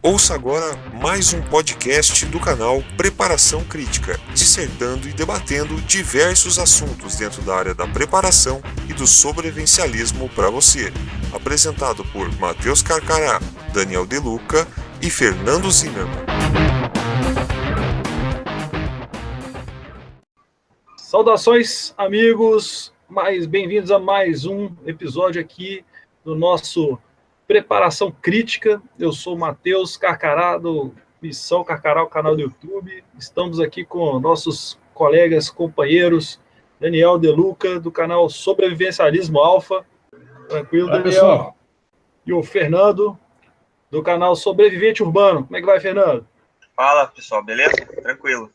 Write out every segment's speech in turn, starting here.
Ouça agora mais um podcast do canal Preparação Crítica, dissertando e debatendo diversos assuntos dentro da área da preparação e do sobrevivencialismo para você. Apresentado por Matheus Carcará, Daniel De Luca e Fernando Zimmermann. Saudações, amigos, bem-vindos a mais um episódio aqui do nosso Preparação Crítica. Eu sou o Matheus Carcará, do Missão Carcará, o canal do YouTube. Estamos aqui com nossos colegas, companheiros, Daniel De Luca, do canal Sobrevivencialismo Alfa. Tranquilo, Olá, Daniel? pessoal. E o Fernando, do canal Sobrevivente Urbano. Como é que vai, Fernando? Fala, pessoal, beleza? Tranquilo.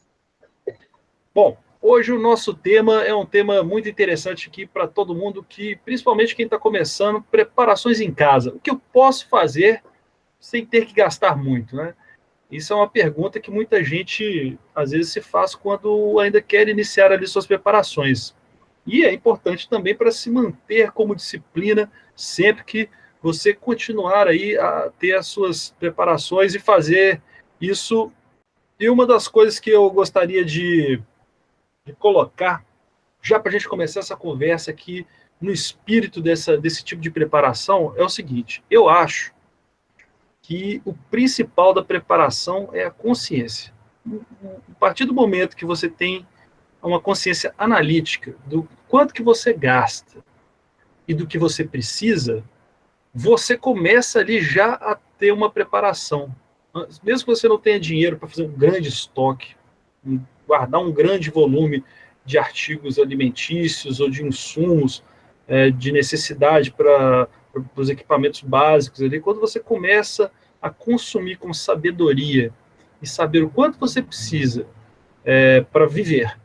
Bom, hoje o nosso tema é um tema muito interessante aqui para todo mundo, principalmente quem está começando, preparações em casa. O que eu posso fazer sem ter que gastar muito, né? Isso é uma pergunta que muita gente, às vezes, se faz quando ainda quer iniciar ali suas preparações. E é importante também para se manter como disciplina sempre que você continuar aí a ter as suas preparações e fazer isso. E uma das coisas que eu gostaria de colocar, já para a gente começar essa conversa aqui, no espírito desse tipo de preparação, é o seguinte: eu acho que o principal da preparação é a consciência. A partir do momento que você tem uma consciência analítica do quanto que você gasta e do que você precisa, você começa ali já a ter uma preparação. Mesmo que você não tenha dinheiro para fazer um grande estoque, guardar um grande volume de artigos alimentícios ou de insumos de necessidade para os equipamentos básicos ali, quando você começa a consumir com sabedoria e saber o quanto você precisa para viver,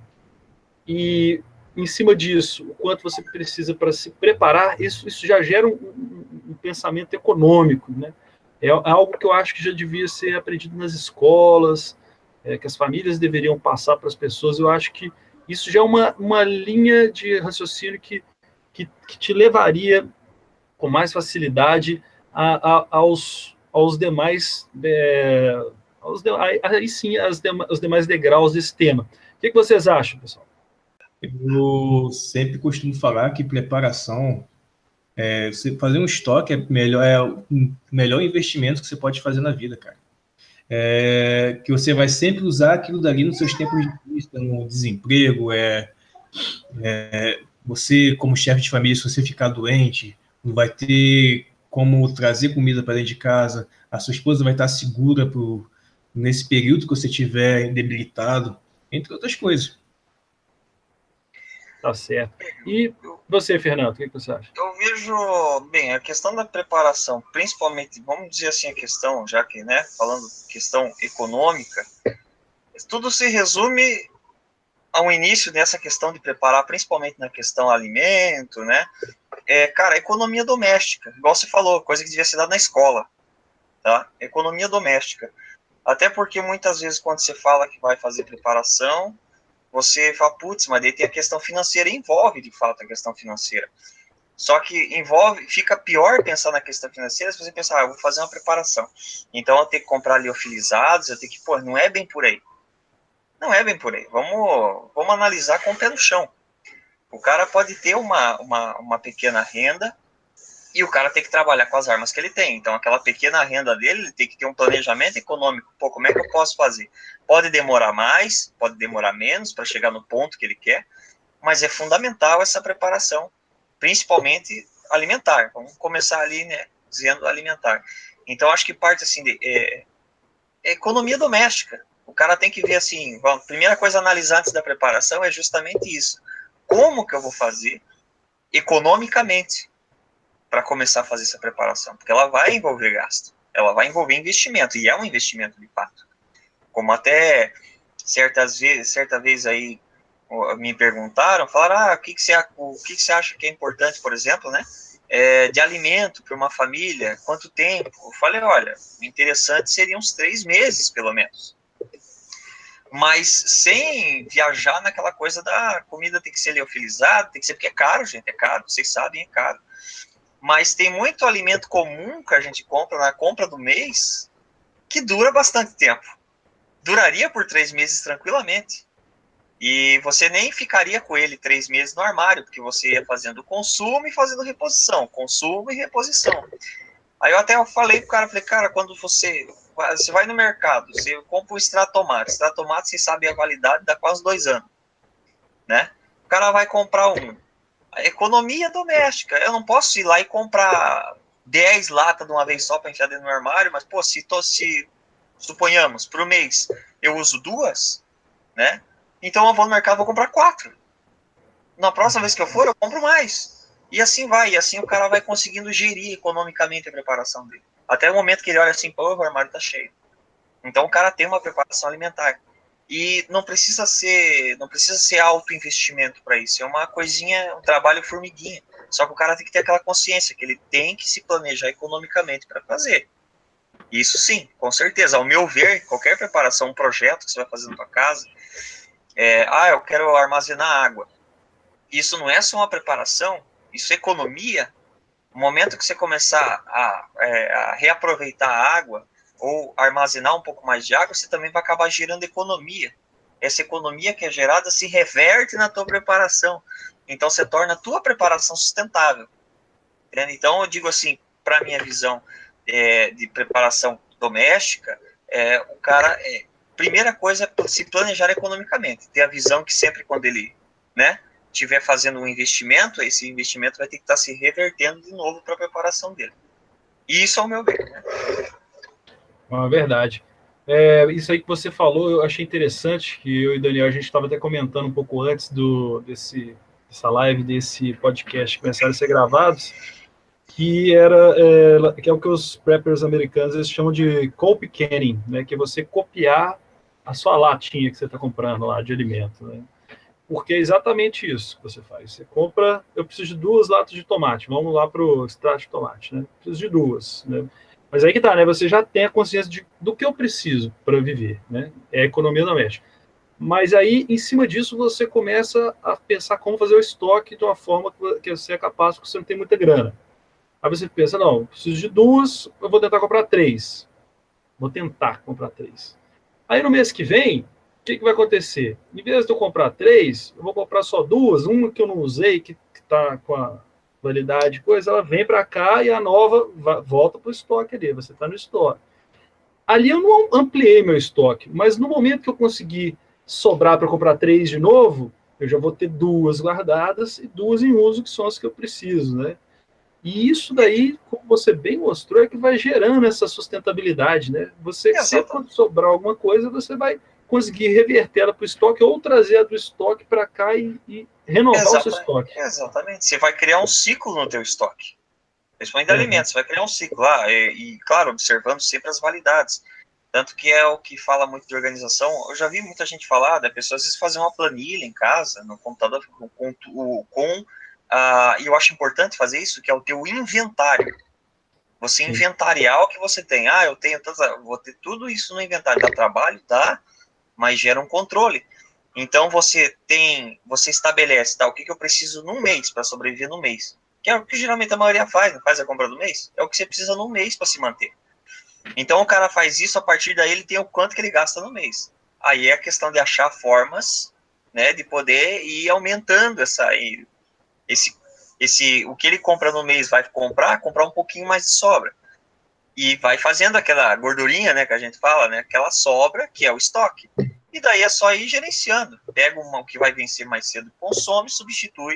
e em cima disso, o quanto você precisa para se preparar, isso já gera um pensamento econômico, né? É algo que eu acho que já devia ser aprendido nas escolas, que as famílias deveriam passar para as pessoas. Eu acho que isso já é uma linha de raciocínio que te levaria com mais facilidade aos demais, aí sim, aos demais degraus desse tema. O que vocês acham, pessoal? Eu sempre costumo falar que preparação, você fazer um estoque é o melhor investimento que você pode fazer na vida, cara. Que você vai sempre usar aquilo dali nos seus tempos de vista, no desemprego, você, como chefe de família, se você ficar doente, não vai ter como trazer comida para dentro de casa, a sua esposa vai estar segura nesse período que você estiver debilitado, entre outras coisas. Tá certo. E você, Fernando, o que você acha? Eu vejo, bem, a questão da preparação, principalmente, vamos dizer assim, a questão, já que, né, falando questão econômica, tudo se resume ao início dessa questão de preparar, principalmente na questão alimento, né, cara, economia doméstica, igual você falou, coisa que devia ser dada na escola, tá? Economia doméstica. Até porque muitas vezes quando você fala que vai fazer preparação, você fala, putz, mas daí tem a questão financeira, envolve de fato a questão financeira. Só que fica pior pensar na questão financeira se você pensar, eu vou fazer uma preparação. Então eu tenho que comprar liofilizados, eu tenho que, não é bem por aí. Não é bem por aí. Vamos analisar com o pé no chão. O cara pode ter uma pequena renda e o cara tem que trabalhar com as armas que ele tem. Então, aquela pequena renda dele, ele tem que ter um planejamento econômico. Pô, como é que eu posso fazer? Pode demorar mais, pode demorar menos para chegar no ponto que ele quer, mas é fundamental essa preparação, principalmente alimentar. Vamos começar ali, né, dizendo alimentar. Então, acho que parte, assim, de economia doméstica. O cara tem que ver, assim, a primeira coisa a analisar antes da preparação é justamente isso. Como que eu vou fazer economicamente para começar a fazer essa preparação, porque ela vai envolver gasto, ela vai envolver investimento, e é um investimento de fato. Como até certa vez aí me perguntaram, falaram, o que você acha que é importante, por exemplo, né, de alimento para uma família, quanto tempo? Eu falei, olha, o interessante seria uns 3 meses, pelo menos. Mas sem viajar naquela coisa da comida tem que ser liofilizada, tem que ser, porque é caro, gente, é caro, vocês sabem, é caro. Mas tem muito alimento comum que a gente compra na compra do mês que dura bastante tempo. Duraria por 3 meses tranquilamente. E você nem ficaria com ele 3 meses no armário, porque você ia fazendo consumo e fazendo reposição. Consumo e reposição. Aí eu até falei pro cara, cara, quando você vai no mercado, você compra um extratomate. Extratomate, você sabe a validade, dá quase 2 anos. Né? O cara vai comprar um. A economia doméstica. Eu não posso ir lá e comprar 10 latas de uma vez só para enfiar dentro do armário, mas, pô, se suponhamos, por um mês eu uso 2, né? Então eu vou no mercado e vou comprar 4. Na próxima vez que eu for, eu compro mais. E assim vai. E assim o cara vai conseguindo gerir economicamente a preparação dele. Até o momento que ele olha assim, pô, o armário tá cheio. Então o cara tem uma preparação alimentar. E não precisa ser alto investimento para isso. É uma coisinha, um trabalho formiguinha. Só que o cara tem que ter aquela consciência que ele tem que se planejar economicamente para fazer. Isso sim, com certeza. Ao meu ver, qualquer preparação, um projeto que você vai fazer na sua casa, eu quero armazenar água. Isso não é só uma preparação, isso é economia. No momento que você começar a reaproveitar a água, ou armazenar um pouco mais de água, você também vai acabar gerando economia. Essa economia que é gerada se reverte na tua preparação. Então, você torna a tua preparação sustentável. Entende? Então, eu digo assim, para minha visão de preparação doméstica, o cara, primeira coisa é se planejar economicamente. Ter a visão que sempre quando ele, né, estiver fazendo um investimento, esse investimento vai ter que estar se revertendo de novo para a preparação dele. E isso é o meu ver, né? É verdade. Isso aí que você falou, eu achei interessante, que eu e o Daniel, a gente estava até comentando um pouco antes dessa live, desse podcast começarem a ser gravados, que é o que os preppers americanos eles chamam de copycanning, né? Que é você copiar a sua latinha que você está comprando lá de alimento, né? Porque é exatamente isso que você faz. Você compra, eu preciso de 2 latas de tomate, vamos lá para o extrato de tomate, né? Preciso de 2, né? Mas aí que tá, né? Você já tem a consciência do que eu preciso para viver, né? É a economia doméstica. Mas aí, em cima disso, você começa a pensar como fazer o estoque de uma forma que você é capaz, porque você não tem muita grana. Aí você pensa, não, eu preciso de 2, eu vou tentar comprar 3. Vou tentar comprar 3. Aí no mês que vem, o que vai acontecer? Em vez de eu comprar 3, eu vou comprar só 2, uma que eu não usei, que está com a validade, coisa, ela vem para cá e a nova volta para o estoque ali, você está no estoque. Ali eu não ampliei meu estoque, mas no momento que eu conseguir sobrar para comprar 3 de novo, eu já vou ter 2 guardadas e 2 em uso, que são as que eu preciso, né? E isso daí, como você bem mostrou, é que vai gerando essa sustentabilidade, né? Você, sempre quando sobrar alguma coisa, você vai conseguir reverter ela para o estoque ou trazer a do estoque para cá e renovar o seu estoque. Exatamente. Você vai criar um ciclo no teu estoque. Principalmente de alimentos, você vai criar um ciclo lá. E, claro, observando sempre as validades. Tanto que é o que fala muito de organização. Eu já vi muita gente falar, da pessoa às vezes fazer uma planilha em casa, no computador, e eu acho importante fazer isso, que é o teu inventário. Você inventariar o que você tem. Vou ter tudo isso no inventário. Dá trabalho, dá, mas gera um controle. Então você estabelece, o que eu preciso num mês para sobreviver no mês. Que é o que geralmente a maioria faz, não faz a compra do mês? É o que você precisa num mês para se manter. Então o cara faz isso, a partir daí ele tem o quanto que ele gasta no mês. Aí é a questão de achar formas, né, de poder ir aumentando o que ele compra no mês vai comprar um pouquinho mais de sobra. E vai fazendo aquela gordurinha, né, que a gente fala, né, aquela sobra, que é o estoque. E daí é só ir gerenciando. Pega o que vai vencer mais cedo, consome, substitui,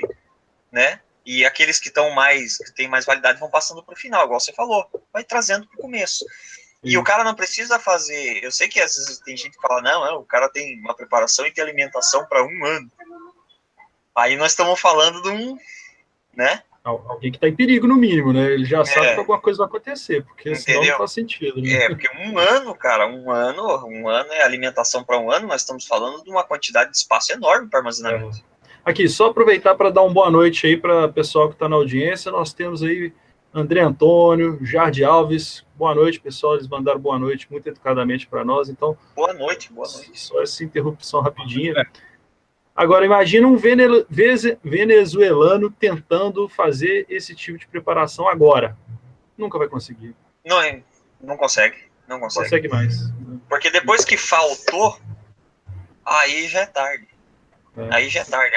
né, e aqueles que têm mais validade vão passando para o final, igual você falou, vai trazendo para o começo. E o cara não precisa fazer, eu sei que às vezes tem gente que fala, não, o cara tem uma preparação e tem alimentação para 1 ano. Aí nós estamos falando de né? Alguém que está em perigo, no mínimo, né? Ele já sabe que alguma coisa vai acontecer, porque senão não faz sentido. Né? Porque 1 ano, cara, um ano é alimentação para 1 ano, nós estamos falando de uma quantidade de espaço enorme para armazenamento. Aqui, só aproveitar para dar uma boa noite aí para o pessoal que está na audiência. Nós temos aí André Antônio, Jardim Alves. Boa noite, pessoal. Eles mandaram boa noite muito educadamente para nós. Então, boa noite. Só essa interrupção rapidinha. Agora, imagina um venezuelano tentando fazer esse tipo de preparação agora. Nunca vai conseguir. Não consegue. Não Não consegue. consegue mais. Porque depois que faltou, aí já é tarde. Aí já é tarde.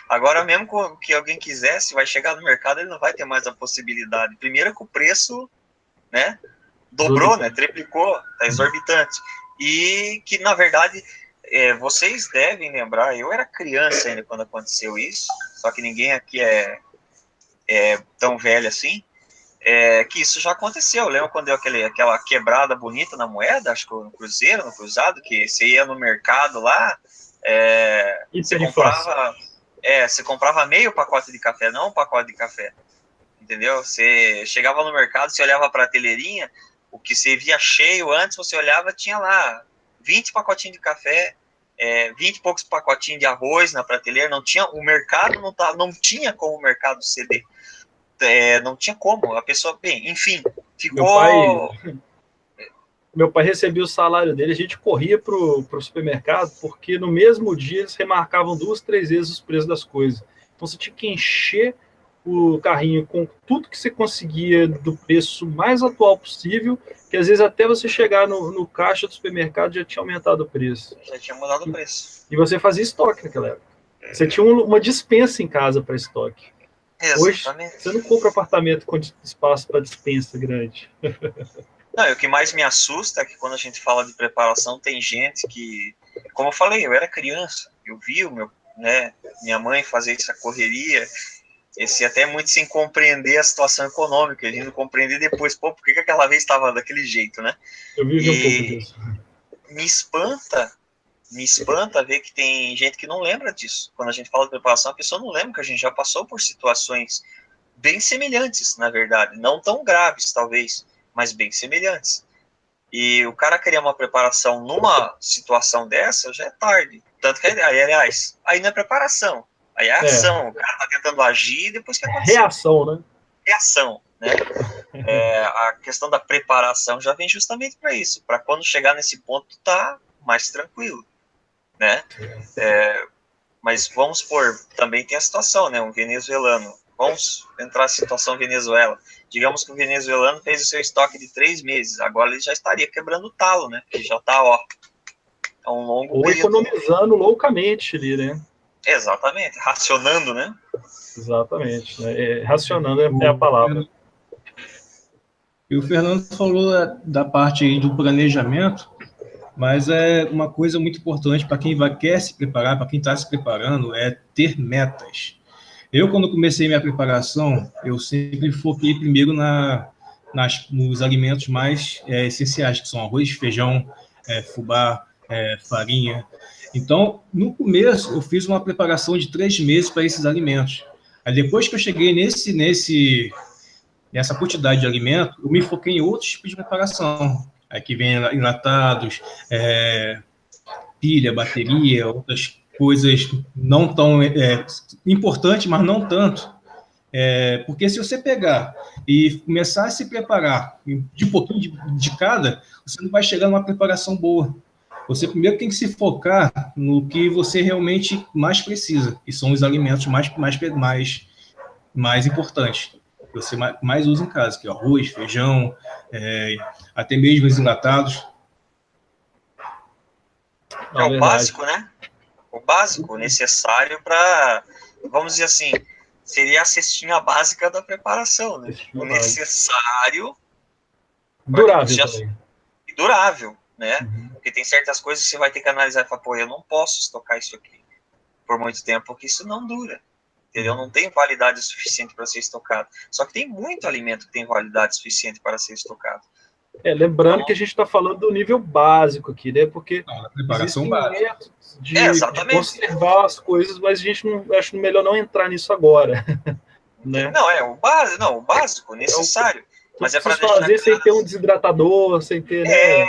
Agora mesmo que alguém quisesse, vai chegar no mercado, ele não vai ter mais a possibilidade. Primeiro que o preço, né, dobrou, né, triplicou, tá exorbitante. E que, na verdade, vocês devem lembrar, eu era criança ainda quando aconteceu isso, só que ninguém aqui é tão velho assim, que isso já aconteceu. Lembra quando deu aquela quebrada bonita na moeda, acho que no Cruzeiro, no Cruzado, que você ia no mercado lá, você comprava meio pacote de café, não um pacote de café, entendeu? Você chegava no mercado, você olhava a prateleirinha, o que você via cheio antes, você olhava, tinha lá 20 pacotinhos de café, 20 e poucos pacotinhos de arroz na prateleira. Não tinha, o mercado não tinha como o mercado ceder. Não tinha como, a pessoa, bem, enfim, ficou... Meu pai recebia o salário dele, a gente corria pro supermercado, porque no mesmo dia eles remarcavam 2, 3 vezes os preços das coisas. Então você tinha que encher o carrinho com tudo que você conseguia do preço mais atual possível, que às vezes até você chegar no caixa do supermercado já tinha aumentado o preço. Já tinha mudado o preço. E você fazia estoque naquela época. Você tinha uma dispensa em casa para estoque. Exatamente. Hoje, você não compra apartamento com espaço para dispensa grande. Não, e o que mais me assusta é que quando a gente fala de preparação, tem gente que, como eu falei, eu era criança, eu vi minha mãe fazer essa correria, até muito sem compreender a situação econômica, a gente não compreender depois, por que aquela vez estava daquele jeito, né? Eu vivi um pouco disso. Me espanta ver que tem gente que não lembra disso. Quando a gente fala de preparação, a pessoa não lembra que a gente já passou por situações bem semelhantes, na verdade, não tão graves, talvez, mas bem semelhantes. E o cara criar uma preparação numa situação dessa, já é tarde. Tanto que, aliás, aí não é preparação, aí é ação. O cara tá tentando agir depois que aconteceu. Reação, né? Reação, né? A questão da preparação já vem justamente para isso, para quando chegar nesse ponto tá mais tranquilo, né? Mas vamos supor, também tem a situação, né? Um venezuelano. Vamos entrar na situação Venezuela. Digamos que o venezuelano fez o seu estoque de 3 meses. Agora ele já estaria quebrando o talo, né? Ele já está, é um longo ou período. Economizando loucamente ali, né? Exatamente. Racionando, né? Exatamente. Né? Racionando é a palavra. E o Fernando falou da parte aí do planejamento, mas é uma coisa muito importante para quem quer se preparar, para quem está se preparando, é ter metas. Eu, quando comecei minha preparação, eu sempre foquei primeiro nos alimentos mais essenciais, que são arroz, feijão, fubá, farinha. Então, no começo, eu fiz uma preparação de 3 meses para esses alimentos. Aí, depois que eu cheguei nessa quantidade de alimento, eu me foquei em outros tipos de preparação. Aqui vem enlatados, pilha, bateria, outras coisas não tão importantes, mas não tanto. Porque se você pegar e começar a se preparar de pouquinho de cada, você não vai chegar numa preparação boa. Você primeiro tem que se focar no que você realmente mais precisa, que são os alimentos mais importantes, que você mais usa em casa, que é arroz, feijão, até mesmo os enlatados. É o básico, né? O básico necessário para, vamos dizer assim, seria a cestinha básica da preparação, né? O necessário. Durável também. E durável, né? Porque tem certas coisas que você vai ter que analisar e falar, pô, eu não posso estocar isso aqui por muito tempo, porque isso não dura. Entendeu? Não tem validade suficiente para ser estocado. Só que tem muito alimento que tem validade suficiente para ser estocado. Lembrando então, que a gente está falando do nível básico aqui, né? Porque existem métodos de conservar as coisas, mas a gente acho melhor não entrar nisso agora. Né? Não, o básico, necessário. Mas para fazer sem ter um desidratador, sem ter. É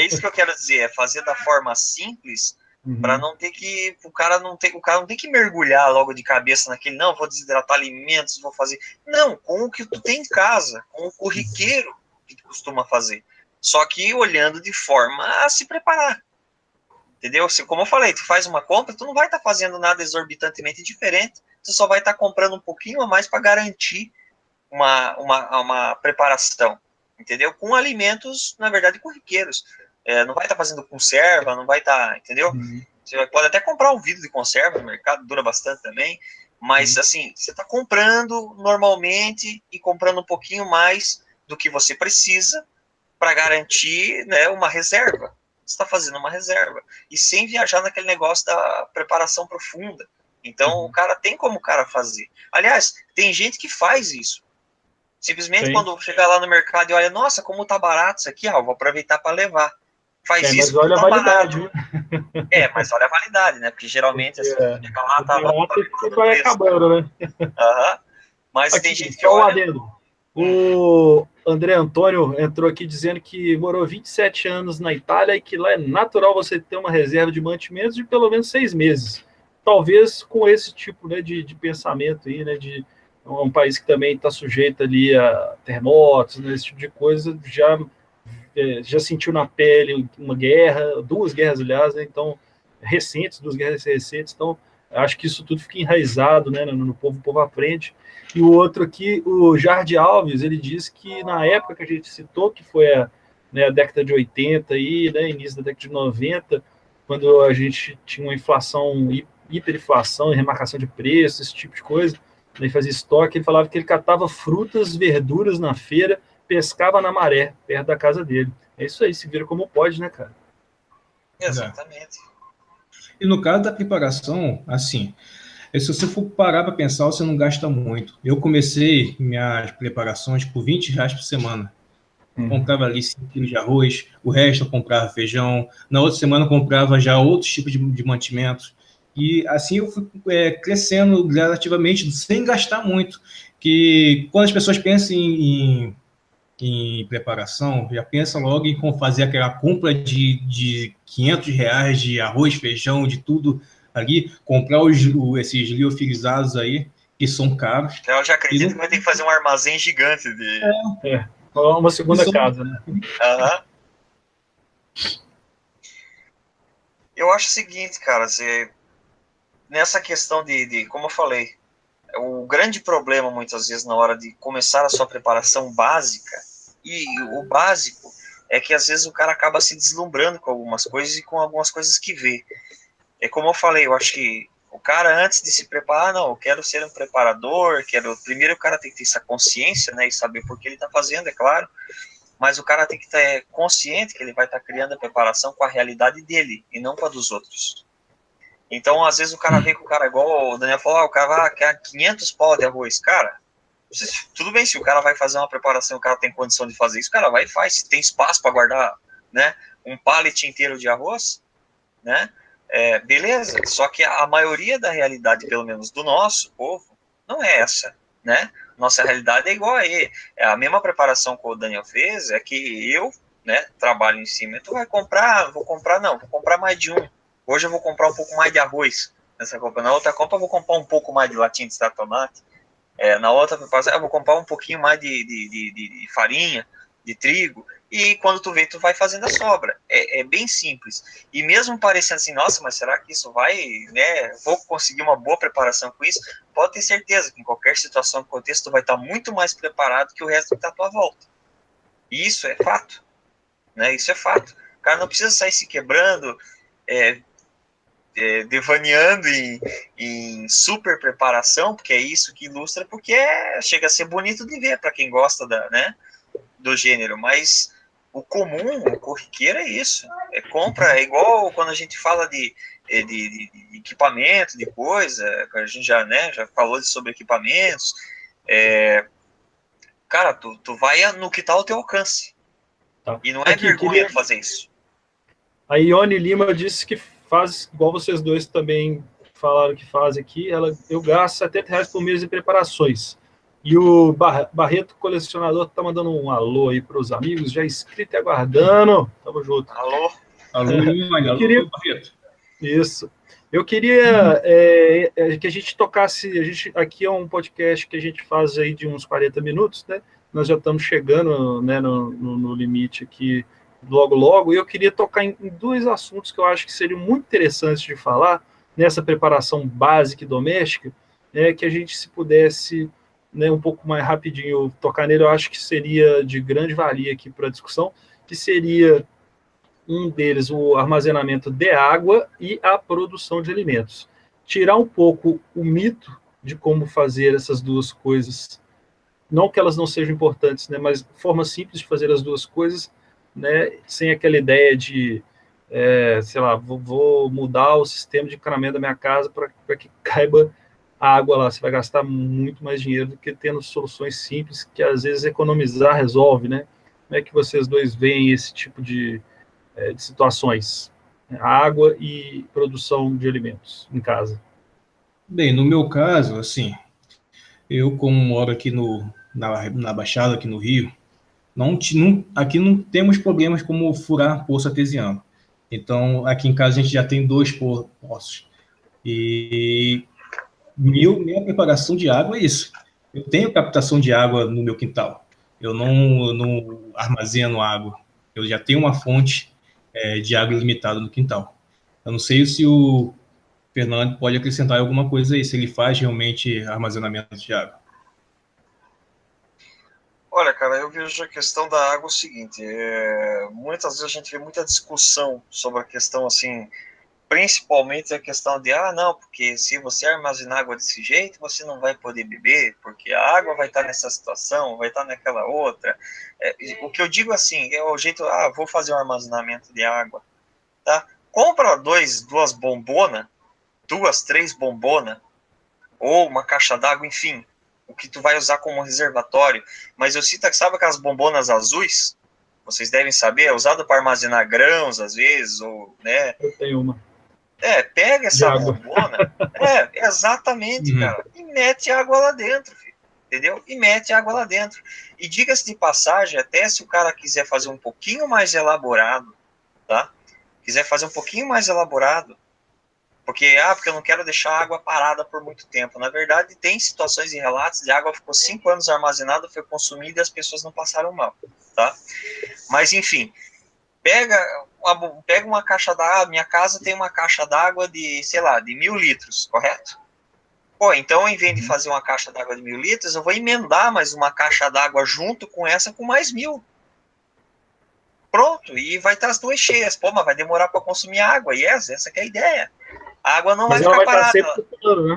isso que eu quero dizer, é fazer da forma simples. Para não ter que o cara não tem que mergulhar logo de cabeça naquele, não, vou desidratar alimentos, vou fazer, não, com o que tu tem em casa, com o corriqueiro que tu costuma fazer, só que olhando de forma a se preparar, entendeu? Como eu falei, tu faz uma compra, tu não vai estar fazendo nada exorbitantemente diferente, tu só vai estar comprando um pouquinho a mais para garantir uma preparação, entendeu? Com alimentos, na verdade, corriqueiros. Não vai estar fazendo conserva, não vai estar, entendeu? Você pode até comprar um vidro de conserva no mercado, dura bastante também, mas, assim, você está comprando normalmente e comprando um pouquinho mais do que você precisa para garantir, né, uma reserva. Você está fazendo uma reserva. E sem viajar naquele negócio da preparação profunda. Então, o cara tem como o cara fazer. Aliás, tem gente que faz isso. Simplesmente quando chegar lá no mercado e olha, nossa, como tá barato isso aqui, vou aproveitar para levar. Faz isso. Mas olha a validade, né? Mas olha a validade, né? Porque geralmente assim, fica lá, tá lá. Vai acabando, né? Mas aqui, tem gente que olha. O André Antônio entrou aqui dizendo que morou 27 anos na Itália e que lá é natural você ter uma reserva de mantimentos de pelo menos 6 meses. Talvez com esse tipo, né, de pensamento aí, né, de um país que também está sujeito ali a terremotos, né, esse tipo de coisa, já sentiu na pele uma guerra, 2 guerras, aliás, né, então, recentes, 2 guerras recentes, então, acho que isso tudo fica enraizado, né, no povo, o povo aprende. E o outro aqui, o Jardim Alves, ele diz que na época que a gente citou, que foi a década de 80, aí, né, início da década de 90, quando a gente tinha uma inflação, hiperinflação, remarcação de preços, esse tipo de coisa, ele fazia estoque, ele falava que ele catava frutas, verduras na feira, pescava na maré, perto da casa dele. É isso aí, se vira como pode, né, cara? Exatamente. E no caso da preparação, assim, se você for parar para pensar, você não gasta muito. Eu comecei minhas preparações por R$20 por semana. Comprava ali 5 quilos de arroz, o resto eu comprava feijão. Na outra semana eu comprava já outros tipos de mantimentos. E assim eu fui crescendo gradativamente, sem gastar muito. Que quando as pessoas pensam em preparação, já pensam logo em fazer aquela compra de R$500 de arroz, feijão, de tudo ali, comprar esses liofilizados aí, que são caros. Eu já acredito que vai ter que fazer um armazém gigante de... Uma segunda casa, né? Eu acho o seguinte, cara, nessa questão como eu falei, o grande problema, muitas vezes, na hora de começar a sua preparação básica, e o básico é que, às vezes, o cara acaba se deslumbrando com algumas coisas e com algumas coisas que vê. Como eu falei, eu acho que o cara, antes de se preparar, não, eu quero ser um preparador, primeiro o cara tem que ter essa consciência, né, e saber por que ele está fazendo, é claro, mas o cara tem que estar consciente que ele vai estar criando a preparação com a realidade dele, e não com a dos outros. Então, às vezes, o cara vem com o cara, igual o Daniel falou, o cara vai querer 500 pau de arroz. Cara, tudo bem, se o cara vai fazer uma preparação, o cara tem condição de fazer isso, o cara vai e faz. Se tem espaço para guardar, né, um pallet inteiro de arroz, né, beleza. Só que a maioria da realidade, pelo menos do nosso povo, não é essa, né. Nossa realidade é igual a ele. É a mesma preparação que o Daniel fez, é que eu, né, trabalho em cima. Tu vai comprar, vou comprar mais de um. Hoje eu vou comprar um pouco mais de arroz nessa compra. Na outra compra eu vou comprar um pouco mais de latinha de extrato de tomate. Na outra eu vou comprar um pouquinho mais de farinha, de trigo. E quando tu vê, tu vai fazendo a sobra. É bem simples. E mesmo parecendo assim, nossa, mas será que isso vai, né? Vou conseguir uma boa preparação com isso? Pode ter certeza que em qualquer situação, contexto, tu vai estar muito mais preparado que o resto que está à tua volta. E isso é fato. Né? Isso é fato. O cara não precisa sair se quebrando, devaneando em super preparação, porque é isso que ilustra, porque chega a ser bonito de ver para quem gosta do gênero, mas o comum, o corriqueiro é isso, compra, é igual quando a gente fala de equipamento, de coisa, a gente já falou sobre equipamentos, cara, tu vai no que está ao teu alcance, e não é vergonha fazer isso. A Ione Lima disse que faz, igual vocês dois também falaram que faz aqui, eu gasto R$70 por mês de preparações. E o Barreto Colecionador está mandando um alô aí para os amigos, já inscrito e aguardando. Tamo junto. Alô, Barreto. Isso. Eu queria que a gente tocasse, aqui é um podcast que a gente faz aí de uns 40 minutos, né? Nós já estamos chegando, né, no limite aqui logo, e eu queria tocar em 2 assuntos que eu acho que seriam muito interessantes de falar nessa preparação básica e doméstica, que a gente, se pudesse né, um pouco mais rapidinho tocar nele, eu acho que seria de grande valia aqui para a discussão, que seria um deles o armazenamento de água e a produção de alimentos. Tirar um pouco o mito de como fazer essas duas coisas, não que elas não sejam importantes, né, mas forma simples de fazer as duas coisas, né, sem aquela ideia de, sei lá, vou mudar o sistema de encanamento da minha casa para que caiba a água lá. Você vai gastar muito mais dinheiro do que tendo soluções simples que às vezes economizar resolve, né? Como é que vocês dois veem esse tipo de situações? Água e produção de alimentos em casa. Bem, no meu caso, assim, eu como moro aqui na Baixada, aqui no Rio, aqui não temos problemas como furar poço artesiano. Então, aqui em casa a gente já tem 2 poços. E minha preparação de água é isso. Eu tenho captação de água no meu quintal. Eu não armazeno água. Eu já tenho uma fonte de água ilimitada no quintal. Eu não sei se o Fernando pode acrescentar alguma coisa aí, se ele faz realmente armazenamento de água. Olha, cara, eu vejo a questão da água o seguinte, muitas vezes a gente vê muita discussão sobre a questão, assim, principalmente a questão de, não, porque se você armazenar água desse jeito, você não vai poder beber, porque a água vai estar nessa situação, vai estar naquela outra. O que eu digo assim, é o jeito, vou fazer um armazenamento de água, tá? Compra duas bombonas, 3 bombonas, ou uma caixa d'água, enfim, o que tu vai usar como reservatório. Mas eu cito que sabe aquelas bombonas azuis? Vocês devem saber, é usado para armazenar grãos, às vezes, ou, né? Eu tenho uma. Pega essa bombona, exatamente, cara, e mete água lá dentro, filho, entendeu? E mete água lá dentro. E diga-se de passagem, até se o cara quiser fazer um pouquinho mais elaborado, tá? Quiser fazer um pouquinho mais elaborado, porque eu não quero deixar a água parada por muito tempo. Na verdade, tem situações e relatos de água ficou 5 anos armazenada, foi consumida e as pessoas não passaram mal, tá? Mas, enfim, pega uma caixa d'água, minha casa tem uma caixa d'água de, sei lá, de 1.000 litros, correto? Pô, então, em vez de fazer uma caixa d'água de 1.000 litros, eu vou emendar mais uma caixa d'água junto com essa com mais 1.000. Pronto, e vai estar as duas cheias. Pô, mas vai demorar para consumir água, e essa que é a ideia. A água não vai ficar parada,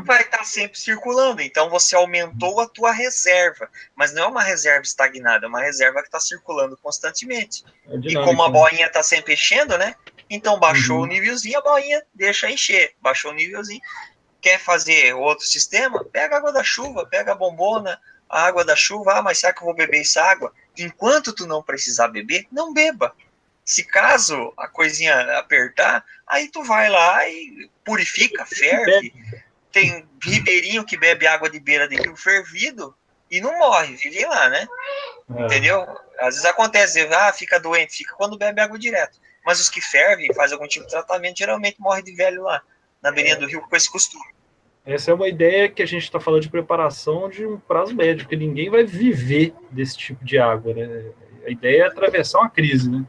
vai estar sempre circulando. Então você aumentou a tua reserva, mas não é uma reserva estagnada, é uma reserva que está circulando constantemente. E como a boinha está sempre enchendo, né? Então baixou o nívelzinho, a boinha deixa encher. Baixou o nívelzinho. Quer fazer outro sistema? Pega a água da chuva, pega a bombona, a água da chuva. Mas será que eu vou beber essa água? Enquanto tu não precisar beber, não beba. Se caso a coisinha apertar, aí tu vai lá e purifica, ferve. Tem ribeirinho que bebe água de beira de rio fervido e não morre, vive lá, né? Entendeu? Às vezes acontece, fica doente, fica quando bebe água direto. Mas os que fervem, fazem algum tipo de tratamento, geralmente morre de velho lá, na beirinha do rio, com esse costume. Essa é uma ideia que a gente está falando de preparação de um prazo médio, porque ninguém vai viver desse tipo de água, né? A ideia é atravessar uma crise, né?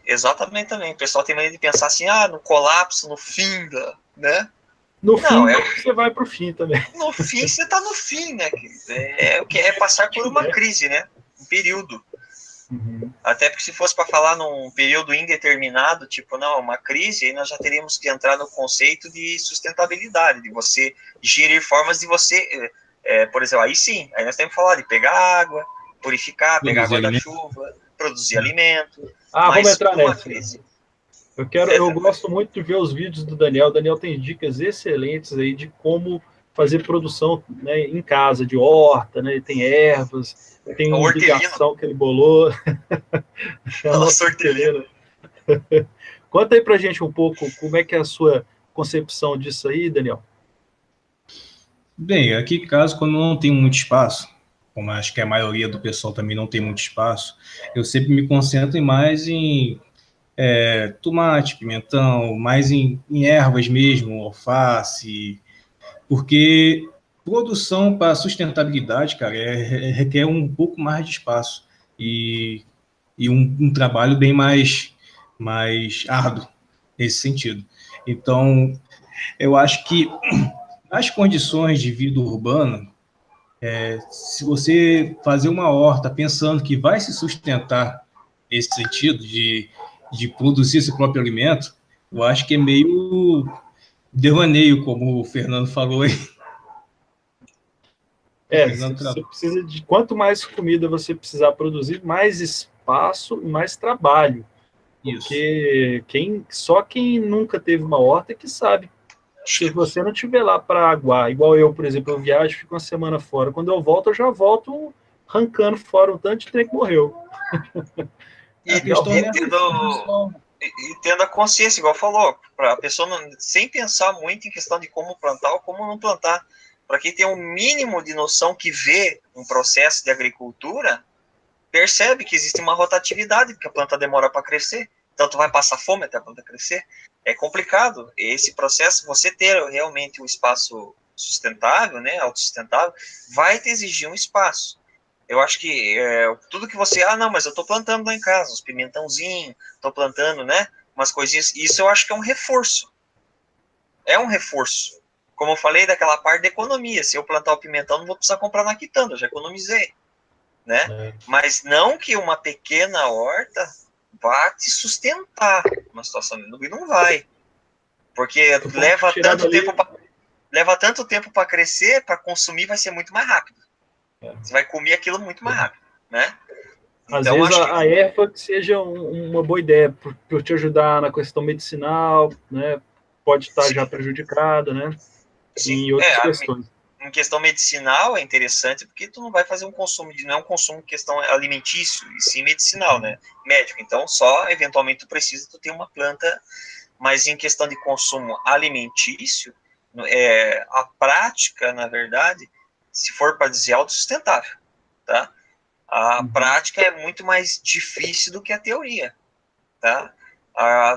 Exatamente também. O pessoal tem maneira de pensar assim, no colapso, no fim né? No fim, você vai para o fim também. No fim, você está no fim, né? É passar por uma crise, né? Um período. Até porque se fosse para falar num período indeterminado, tipo, não, uma crise, aí nós já teríamos que entrar no conceito de sustentabilidade, de você gerir formas de você, por exemplo, aí sim, aí nós temos que falar de pegar água, purificar, pegar água da chuva, produzir alimento. Vamos entrar nessa. Eu gosto muito de ver os vídeos do Daniel. O Daniel tem dicas excelentes aí de como fazer produção, né, em casa, de horta, né? Tem ervas, tem uma irrigação que ele bolou. Nossa, hortelina. Conta aí pra gente um pouco como é que é a sua concepção disso aí, Daniel. Bem, aqui em casa, quando não tem muito espaço, como acho que a maioria do pessoal também não tem muito espaço, eu sempre me concentro mais em tomate, pimentão, mais em ervas mesmo, alface, porque produção para sustentabilidade, cara, requer um pouco mais de espaço e um trabalho bem mais árduo nesse sentido. Então, eu acho que as condições de vida urbana, Se você fazer uma horta pensando que vai se sustentar nesse sentido de produzir seu próprio alimento, eu acho que é meio devaneio, como o Fernando falou aí. Você precisa de quanto mais comida você precisar produzir, mais espaço e mais trabalho. Porque só quem nunca teve uma horta é que sabe. Se você não estiver lá para aguar, igual eu, por exemplo, eu viajo, fico uma semana fora. Quando eu volto, eu já volto arrancando fora um tanto de trem que morreu. E tendo a consciência, igual falou, para a pessoa sem pensar muito em questão de como plantar ou como não plantar. Para quem tem um mínimo de noção que vê um processo de agricultura, percebe que existe uma rotatividade, porque a planta demora para crescer, então tu vai passar fome até a planta crescer. É complicado. Esse processo, você ter realmente um espaço sustentável, né, autossustentável, vai te exigir um espaço. Eu acho que tudo que você... não, mas eu estou plantando lá em casa, uns pimentãozinhos, estou plantando, né, umas coisinhas. Isso eu acho que é um reforço. É um reforço. Como eu falei, daquela parte da economia. Se eu plantar o pimentão, não vou precisar comprar na quitanda, eu já economizei. Né? Mas não que uma pequena horta vá te sustentar uma situação, não vai. Porque leva tanto tempo para crescer, para consumir vai ser muito mais rápido. Você vai comer aquilo muito mais rápido, né? Às vezes a erva seja uma boa ideia para te ajudar na questão medicinal, né? Pode estar já prejudicada, né? Sim. Em outras questões. Em questão medicinal é interessante porque tu não vai fazer um consumo, não é um consumo questão alimentício, e sim medicinal, né? Médico. Então, só eventualmente tu precisa tu ter uma planta, mas em questão de consumo alimentício, a prática, na verdade, se for para dizer autossustentável, tá? A prática é muito mais difícil do que a teoria, tá?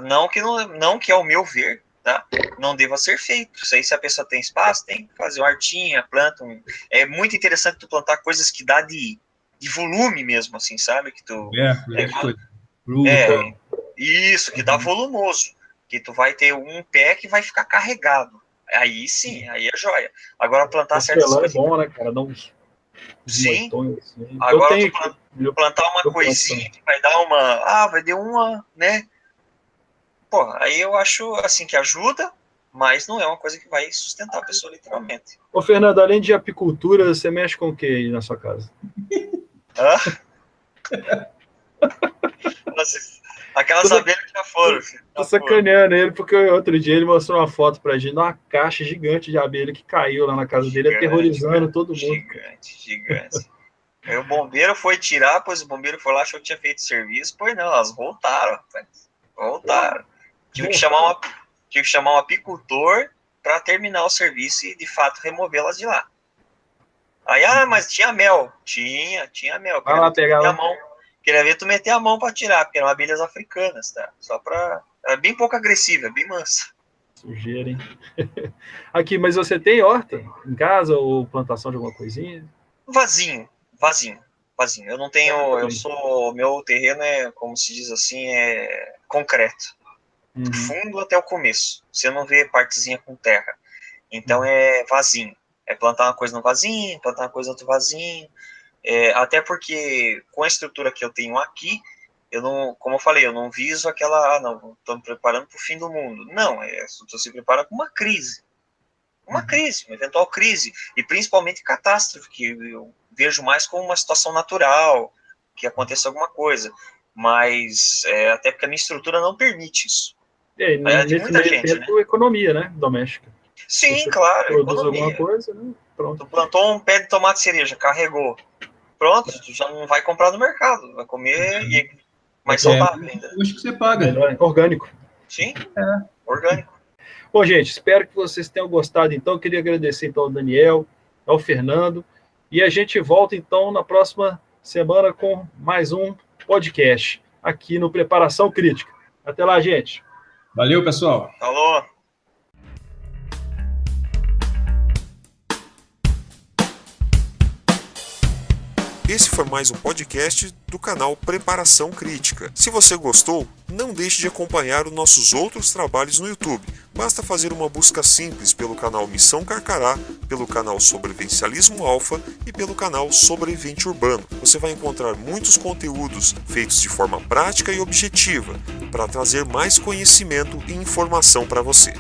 Não que ao meu ver, tá? Não deva ser feito. Isso aí, se a pessoa tem espaço, tem que fazer uma hortinha, planta É muito interessante tu plantar coisas que dá de volume mesmo, assim, sabe? Que tu... isso, que dá volumoso. Que tu vai ter um pé que vai ficar carregado. Aí sim, aí é joia. Agora plantar certas coisas... é bom, né, cara? Dá uns sim. Moitões, assim. Agora plantar uma coisinha que vai dar vai dar uma, né? Pô, aí eu acho, assim, que ajuda, mas não é uma coisa que vai sustentar a pessoa, literalmente. Ô, Fernando, além de apicultura, você mexe com o que aí na sua casa? Nossa, aquelas abelhas já foram. Tô sacaneando ele, porque outro dia ele mostrou uma foto pra gente de uma caixa gigante de abelha que caiu lá na casa dele, aterrorizando todo mundo. Gigante. Aí o bombeiro foi tirar, pois o bombeiro foi lá, achou que tinha feito serviço, pois não, elas voltaram, rapaz. Voltaram. Tive que chamar um apicultor para terminar o serviço e, de fato, removê-las de lá. Aí, mas tinha mel. Tinha mel. Queria ver tu meter a mão para tirar, porque eram abelhas africanas, tá? Era bem pouco agressiva, bem mansa. Sujeira, hein? Aqui, mas você tem horta em casa ou plantação de alguma coisinha? Vazinho. Eu não tenho... Meu terreno é, como se diz assim, é concreto. Do fundo até o começo. Você não vê partezinha com terra. Então é vasinho. É plantar uma coisa no vasinho, plantar uma coisa no outro vasinho. Até porque com a estrutura que eu tenho aqui, eu não, como eu falei, eu não viso aquela, estou me preparando para o fim do mundo. Não, estou se preparando para uma crise. Uma eventual crise. E principalmente catástrofe, que eu vejo mais como uma situação natural, que aconteça alguma coisa. Mas até porque a minha estrutura não permite isso. De muita gente, né? Economia, né? Doméstica. Sim, claro. Produz alguma coisa, né? Pronto. Tu plantou um pé de tomate cereja, carregou. Pronto, tu já não vai comprar no mercado. Vai comer e mais saudável ainda. Acho que você paga. Melhor, orgânico. Sim, orgânico. Bom, gente, espero que vocês tenham gostado. Então, eu queria agradecer então, ao Daniel, ao Fernando. E a gente volta, então, na próxima semana com mais um podcast aqui no Preparação Crítica. Até lá, gente. Valeu, pessoal. Falou. Esse foi mais um podcast do canal Preparação Crítica. Se você gostou, não deixe de acompanhar os nossos outros trabalhos no YouTube. Basta fazer uma busca simples pelo canal Missão Carcará, pelo canal Sobrevivencialismo Alfa e pelo canal Sobrevivente Urbano. Você vai encontrar muitos conteúdos feitos de forma prática e objetiva para trazer mais conhecimento e informação para você.